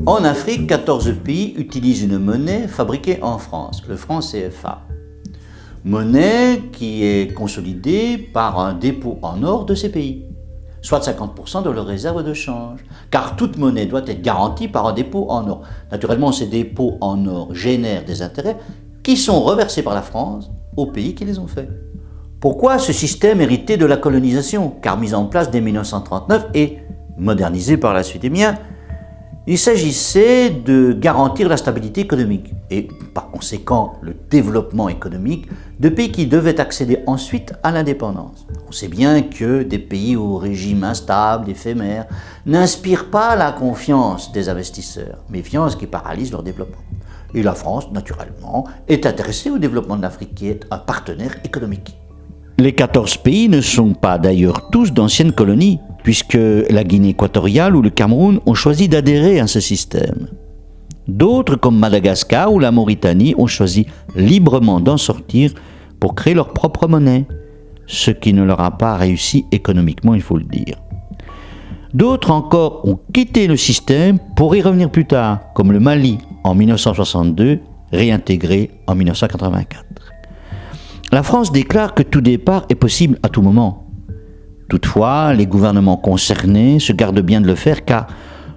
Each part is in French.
En Afrique, 14 pays utilisent une monnaie fabriquée en France, le franc CFA. Monnaie qui est consolidée par un dépôt en or de ces pays, soit 50% de leurs réserves de change, car toute monnaie doit être garantie par un dépôt en or. Naturellement, ces dépôts en or génèrent des intérêts qui sont reversés par la France aux pays qui les ont faits. Pourquoi ce système hérité de la colonisation, car mis en place dès 1939 et modernisé par la suite? Eh bien, il s'agissait de garantir la stabilité économique et par conséquent le développement économique de pays qui devaient accéder ensuite à l'indépendance. On sait bien que des pays au régime instable, éphémère, n'inspirent pas la confiance des investisseurs, méfiance qui paralyse leur développement. Et la France, naturellement, est intéressée au développement de l'Afrique qui est un partenaire économique. Les 14 pays ne sont pas d'ailleurs tous d'anciennes colonies, puisque la Guinée équatoriale ou le Cameroun ont choisi d'adhérer à ce système. D'autres, comme Madagascar ou la Mauritanie, ont choisi librement d'en sortir pour créer leur propre monnaie, ce qui ne leur a pas réussi économiquement, il faut le dire. D'autres encore ont quitté le système pour y revenir plus tard, comme le Mali en 1962, réintégré en 1984. La France déclare que tout départ est possible à tout moment. Toutefois, les gouvernements concernés se gardent bien de le faire car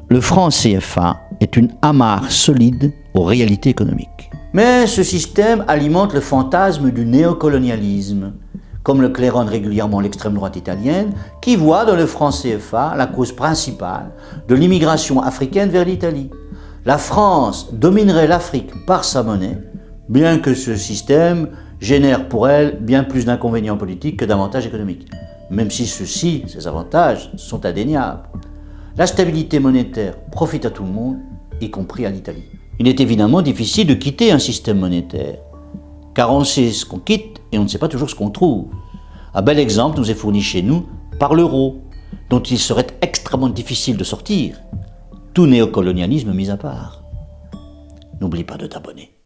le franc CFA est une amarre solide aux réalités économiques. Mais ce système alimente le fantasme du néocolonialisme, comme le claironne régulièrement l'extrême droite italienne, qui voit dans le franc CFA la cause principale de l'immigration africaine vers l'Italie. La France dominerait l'Afrique par sa monnaie, bien que ce système génère pour elle bien plus d'inconvénients politiques que d'avantages économiques, même si ces avantages sont indéniables. La stabilité monétaire profite à tout le monde, y compris à l'Italie. Il est évidemment difficile de quitter un système monétaire, car on sait ce qu'on quitte et on ne sait pas toujours ce qu'on trouve. Un bel exemple nous est fourni chez nous par l'euro, dont il serait extrêmement difficile de sortir, tout néocolonialisme mis à part. N'oublie pas de t'abonner.